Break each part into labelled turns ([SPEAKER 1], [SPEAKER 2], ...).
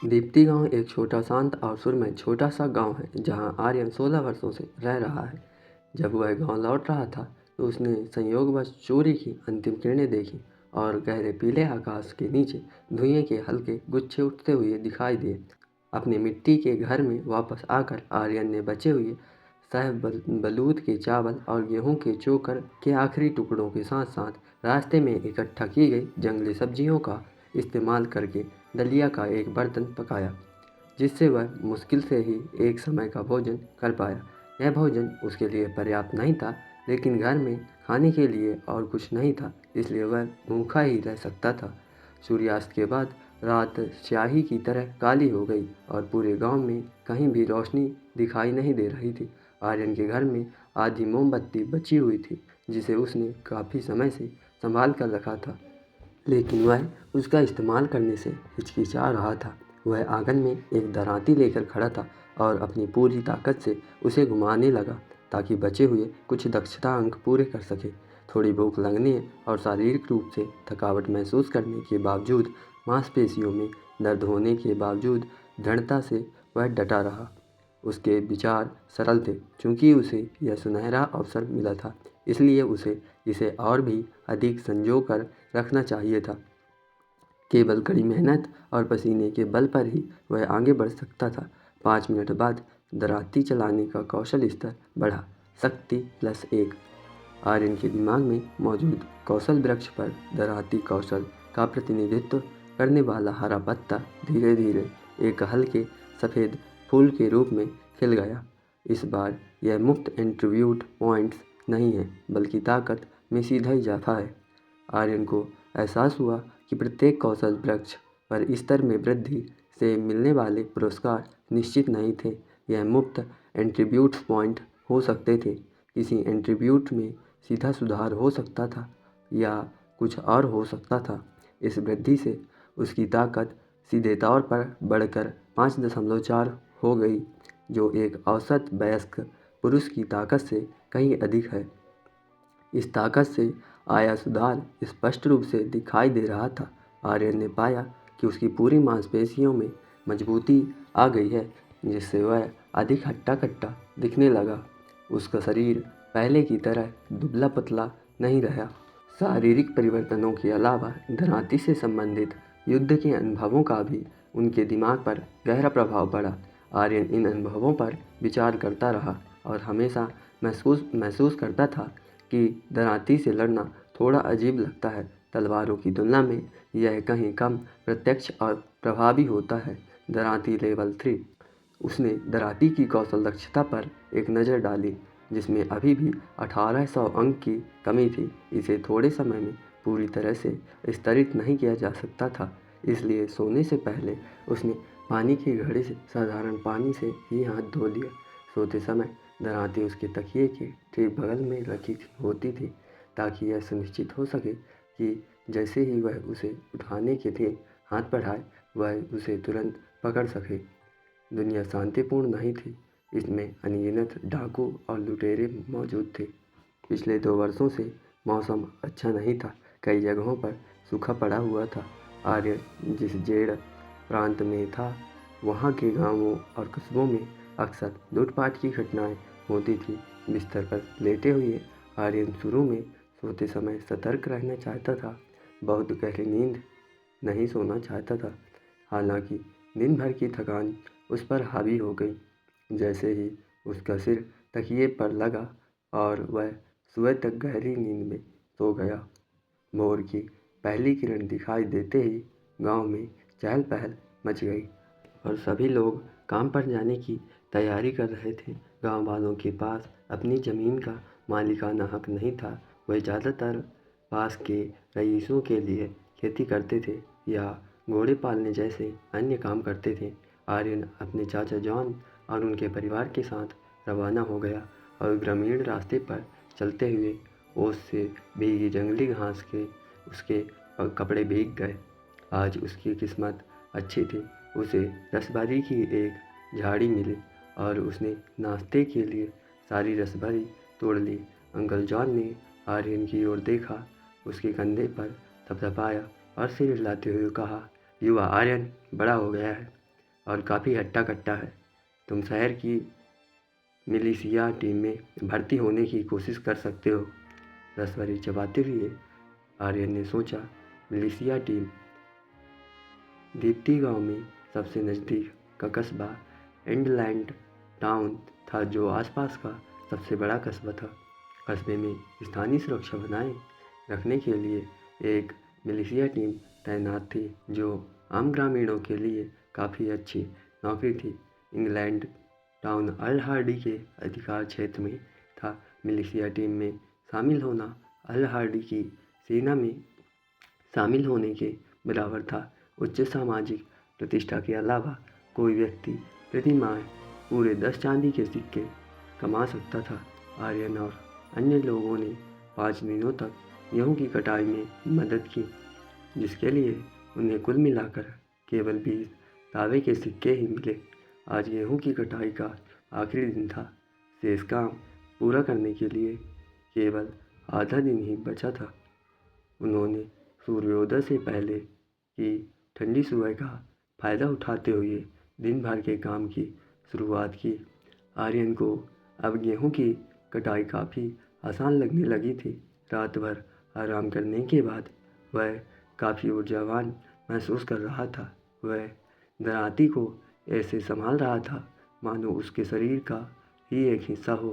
[SPEAKER 1] दीप्ति गांव एक छोटा शांत और सुरम्य छोटा सा गांव है जहां आर्यन 16 वर्षों से रह रहा है। जब वह गांव लौट रहा था तो उसने संयोगवश सूर्य की अंतिम किरणें देखी और गहरे पीले आकाश के नीचे धुएं के हल्के गुच्छे उठते हुए दिखाई दिए। अपने मिट्टी के घर में वापस आकर आर्यन ने बचे हुए बलूत के चावल और गेहूं के चोकर के आखिरी टुकड़ों के साथ साथ रास्ते में इकट्ठा की गई जंगली सब्जियों का इस्तेमाल करके दलिया का एक बर्तन पकाया, जिससे वह मुश्किल से ही एक समय का भोजन कर पाया। यह भोजन उसके लिए पर्याप्त नहीं था, लेकिन घर में खाने के लिए और कुछ नहीं था, इसलिए वह भूखा ही रह सकता था। सूर्यास्त के बाद रात स्याही की तरह काली हो गई और पूरे गांव में कहीं भी रोशनी दिखाई नहीं दे रही थी। आर्यन के घर में आधी मोमबत्ती बची हुई थी, जिसे उसने काफ़ी समय से संभाल कर रखा था, लेकिन वह उसका इस्तेमाल करने से हिचकिचा रहा था। वह आंगन में एक दरांती लेकर खड़ा था और अपनी पूरी ताकत से उसे घुमाने लगा ताकि बचे हुए कुछ दक्षता अंक पूरे कर सके। थोड़ी भूख लगने और शारीरिक रूप से थकावट महसूस करने के बावजूद, मांसपेशियों में दर्द होने के बावजूद दृढ़ता से वह डटा रहा। उसके विचार सरल थे, चूंकि उसे यह सुनहरा अवसर मिला था, इसलिए उसे इसे और भी अधिक संजो कर रखना चाहिए था। केवल कड़ी मेहनत और पसीने के बल पर ही वह आगे बढ़ सकता था। 5 मिनट बाद दराती चलाने का कौशल स्तर बढ़ा। शक्ति +1। आर्यन के दिमाग में मौजूद कौशल वृक्ष पर दराती कौशल का प्रतिनिधित्व करने वाला हरा पत्ता धीरे धीरे एक हल्के सफ़ेद फूल के रूप में खिल गया। इस बार यह मुफ्त एट्रीब्यूट पॉइंट्स नहीं है, बल्कि ताकत में सीधा इजाफा है। आर्यन को एहसास हुआ कि प्रत्येक कौशल वृक्ष पर स्तर में वृद्धि से मिलने वाले पुरस्कार निश्चित नहीं थे। यह मुफ्त एट्रीब्यूट पॉइंट हो सकते थे, किसी एट्रीब्यूट में सीधा सुधार हो सकता था, या कुछ और हो सकता था। इस वृद्धि से उसकी ताकत सीधे तौर पर बढ़कर 5.4 हो गई, जो एक औसत वयस्क पुरुष की ताकत से कहीं अधिक है। इस ताकत से आया सुधार स्पष्ट रूप से दिखाई दे रहा था। आर्यन ने पाया कि उसकी पूरी मांसपेशियों में मजबूती आ गई है, जिससे वह अधिक हट्टा कट्टा दिखने लगा। उसका शरीर पहले की तरह दुबला पतला नहीं रहा। शारीरिक परिवर्तनों के अलावा धराती से संबंधित युद्ध के अनुभवों का भी उनके दिमाग पर गहरा प्रभाव पड़ा। आर्यन इन अनुभवों पर विचार करता रहा और हमेशा महसूस करता था कि दराती से लड़ना थोड़ा अजीब लगता है। तलवारों की तुलना में यह कहीं कम प्रत्यक्ष और प्रभावी होता है। दराती लेवल 3। उसने दराती की कौशल दक्षता पर एक नज़र डाली, जिसमें अभी भी 1800 अंक की कमी थी। इसे थोड़े समय में पूरी तरह से स्तरित नहीं किया जा सकता था, इसलिए सोने से पहले उसने पानी की घड़े से साधारण पानी से ही हाथ धो लिया। सोते समय दराती उसके तकिए के ठीक बगल में रखी होती थी, ताकि यह सुनिश्चित हो सके कि जैसे ही वह उसे उठाने के लिए हाथ बढ़ाए, वह उसे तुरंत पकड़ सके। दुनिया शांतिपूर्ण नहीं थी, इसमें अनगिनत डाकू और लुटेरे मौजूद थे। पिछले 2 वर्षों से मौसम अच्छा नहीं था, कई जगहों पर सूखा पड़ा हुआ था। आर्यन जिस जेड़ प्रांत में था, वहाँ के गांवों और कस्बों में अक्सर लूटपाट की घटनाएं होती थी। बिस्तर पर लेटे हुए आर्यन शुरू में सोते समय सतर्क रहना चाहता था, बहुत गहरी नींद नहीं सोना चाहता था। हालांकि दिन भर की थकान उस पर हावी हो गई। जैसे ही उसका सिर तकिए पर लगा और वह सुबह तक गहरी नींद में सो गया। भोर की पहली किरण दिखाई देते ही गांव में चहल पहल मच गई और सभी लोग काम पर जाने की तैयारी कर रहे थे। गांव वालों के पास अपनी ज़मीन का मालिकाना हक नहीं था। वह ज़्यादातर पास के रईसों के लिए खेती करते थे या घोड़े पालने जैसे अन्य काम करते थे। आर्यन अपने चाचा जॉन और उनके परिवार के साथ रवाना हो गया और ग्रामीण रास्ते पर चलते हुए ओस से भीगी जंगली घास के उसके कपड़े भीग गए। आज उसकी किस्मत अच्छी थी। उसे रसभरी की एक झाड़ी मिली और उसने नाश्ते के लिए सारी रसभरी तोड़ ली। अंकल जॉन ने आर्यन की ओर देखा, उसके कंधे पर थपथपाया और सिर हिलाते हुए कहा, युवा आर्यन बड़ा हो गया है। और काफ़ी हट्टा कट्टा है। तुम शहर की मिलिशिया टीम में भर्ती होने की कोशिश कर सकते हो। रसभरी चबाते हुए आर्यन ने सोचा। मिलिशिया टीम दीप्ति गांव में सबसे नज़दीक का कस्बा एंडलैंड टाउन था, जो आसपास का सबसे बड़ा कस्बा था। कस्बे में स्थानीय सुरक्षा बनाए रखने के लिए एक मिलिशिया टीम तैनात थी, जो आम ग्रामीणों के लिए काफ़ी अच्छी नौकरी थी। इंग्लैंड टाउन अल हार्डी के अधिकार क्षेत्र में था। मिलिशिया टीम में शामिल होना अल हार्डी की सेना में शामिल होने के बराबर था। उच्च सामाजिक प्रतिष्ठा के अलावा कोई व्यक्ति प्रति माह पूरे 10 चांदी के सिक्के कमा सकता था। आर्यन और अन्य लोगों ने 5 दिनों तक गेहूं की कटाई में मदद की, जिसके लिए उन्हें कुल मिलाकर केवल 20 तांबे के सिक्के ही मिले। आज गेहूं की कटाई का आखिरी दिन था। शेष काम पूरा करने के लिए केवल आधा दिन ही बचा था। उन्होंने सूर्योदय से पहले की ठंडी सुबह का फायदा उठाते हुए दिन भर के काम की शुरुआत की। आर्यन को अब गेहूं की कटाई काफ़ी आसान लगने लगी थी। रात भर आराम करने के बाद वह काफ़ी ऊर्जावान महसूस कर रहा था। वह दराती को ऐसे संभाल रहा था मानो उसके शरीर का ही एक हिस्सा हो।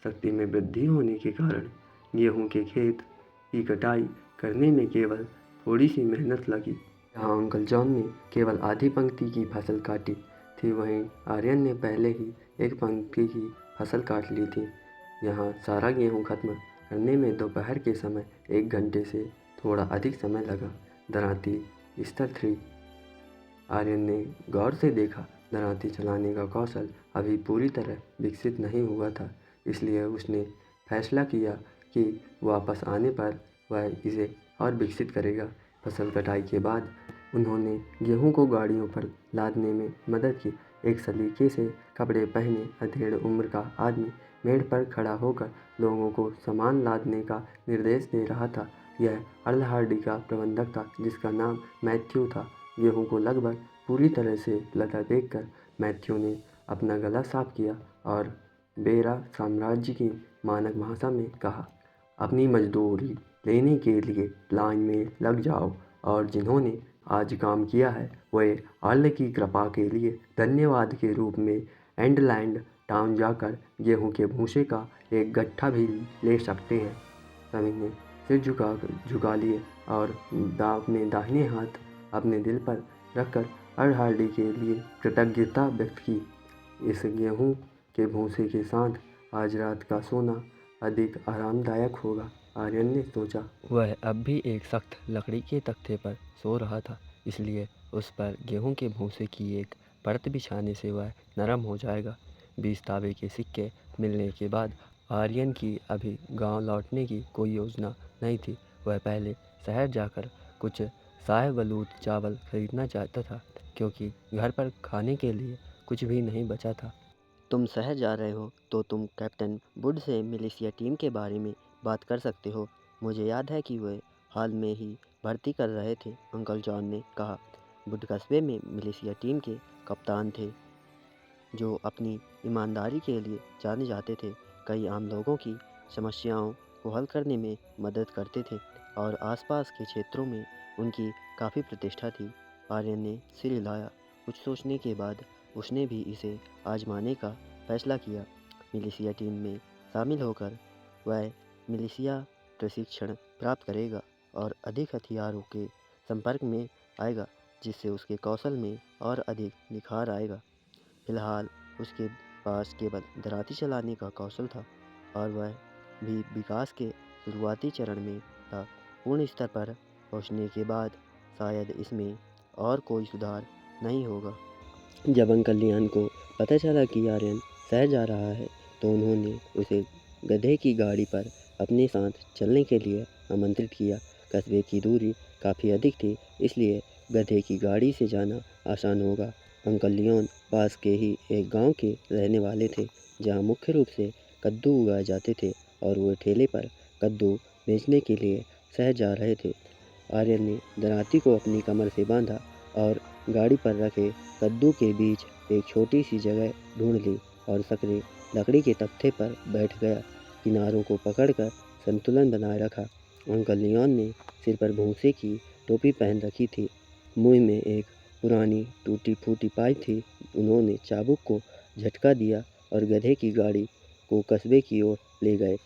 [SPEAKER 1] शक्ति में वृद्धि होने के कारण गेहूं के खेत की कटाई करने में केवल थोड़ी सी मेहनत लगी। जहाँ अंकल जॉन ने केवल आधी पंक्ति की फसल काटी थी, वहीं आर्यन ने पहले ही एक पंक्ति की फसल काट ली थी। यहाँ सारा गेहूं खत्म करने में दोपहर के समय 1 घंटे से थोड़ा अधिक समय लगा। दराती स्तर 3। आर्यन ने गौर से देखा। दराती चलाने का कौशल अभी पूरी तरह विकसित नहीं हुआ था, इसलिए उसने फैसला किया कि वापस आने पर वह इसे और विकसित करेगा। फसल कटाई के बाद उन्होंने गेहूं को गाड़ियों पर लादने में मदद की। एक सलीके से कपड़े पहने अधेड़ उम्र का आदमी मेड़ पर खड़ा होकर लोगों को सामान लादने का निर्देश दे रहा था। यह अल हार्डी का प्रबंधक था, जिसका नाम मैथ्यू था। गेहूं को लगभग पूरी तरह से लदा देखकर मैथ्यू ने अपना गला साफ किया और बेरा साम्राज्य की मानक भाषा में कहा, अपनी मजदूरी लेने के लिए लाइन में लग जाओ, और जिन्होंने आज काम किया है वे अल्लाह की कृपा के लिए धन्यवाद के रूप में एंडलैंड टाउन जाकर गेहूं के भूसे का एक गट्ठा भी ले सकते हैं। सभी ने सिर झुका लिए और अपने दाहिने हाथ अपने दिल पर रखकर अल हार्डी के लिए कृतज्ञता व्यक्त की। इस गेहूं के भूसे के साथ आज रात का सोना अधिक आरामदायक होगा, आर्यन ने सोचा। वह अब भी एक सख्त लकड़ी के तख्ते पर सो रहा था, इसलिए उस पर गेहूं के भूसे की एक परत बिछाने से वह नरम हो जाएगा। 20 तांबे के सिक्के मिलने के बाद आर्यन की अभी गांव लौटने की कोई योजना नहीं थी। वह पहले शहर जाकर कुछ शाह बलूत चावल खरीदना चाहता था, क्योंकि घर पर खाने के लिए कुछ भी नहीं बचा था।
[SPEAKER 2] तुम शहर जा रहे हो तो तुम captain would say militia team के बारे में बात कर सकते हो। मुझे याद है कि वे हाल में ही भर्ती कर रहे थे, अंकल जॉन ने कहा। वुड कस्बे में मिलिशिया टीम के कप्तान थे, जो अपनी ईमानदारी के लिए जाने जाते थे। कई आम लोगों की समस्याओं को हल करने में मदद करते थे और आसपास के क्षेत्रों में उनकी काफ़ी प्रतिष्ठा थी। आर्यन ने सिर हिलाया। कुछ सोचने के बाद उसने भी इसे आजमाने का फैसला किया। मिलिशिया टीम में शामिल होकर वह मिलिशिया प्रशिक्षण प्राप्त करेगा और अधिक हथियारों के संपर्क में आएगा, जिससे उसके कौशल में और अधिक निखार आएगा। फिलहाल उसके पास केवल दराती चलाने का कौशल था और वह भी विकास के शुरुआती चरण में था। पूर्ण स्तर पर पहुंचने के बाद शायद इसमें और कोई सुधार नहीं होगा। जब अंकल लियान को पता चला कि आर्यन शहर जा रहा है, तो उन्होंने उसे गधे की गाड़ी पर अपने साथ चलने के लिए आमंत्रित किया। कस्बे की दूरी काफ़ी अधिक थी, इसलिए गधे की गाड़ी से जाना आसान होगा। अंकल लियोन पास के ही एक गांव के रहने वाले थे, जहां मुख्य रूप से कद्दू उगाए जाते थे, और वे ठेले पर कद्दू बेचने के लिए शहर जा रहे थे। आर्यन ने दराती को अपनी कमर से बांधा और गाड़ी पर रखे कद्दू के बीच एक छोटी सी जगह ढूंढ ली और सकरे लकड़ी के तख्ते पर बैठ गया। किनारों को पकड़कर संतुलन बनाए रखा। अंकल लियोन ने सिर पर भूसे की टोपी पहन रखी थी। मुंह में एक पुरानी टूटी फूटी पाइप थी। उन्होंने चाबुक को झटका दिया और गधे की गाड़ी को कस्बे की ओर ले गए।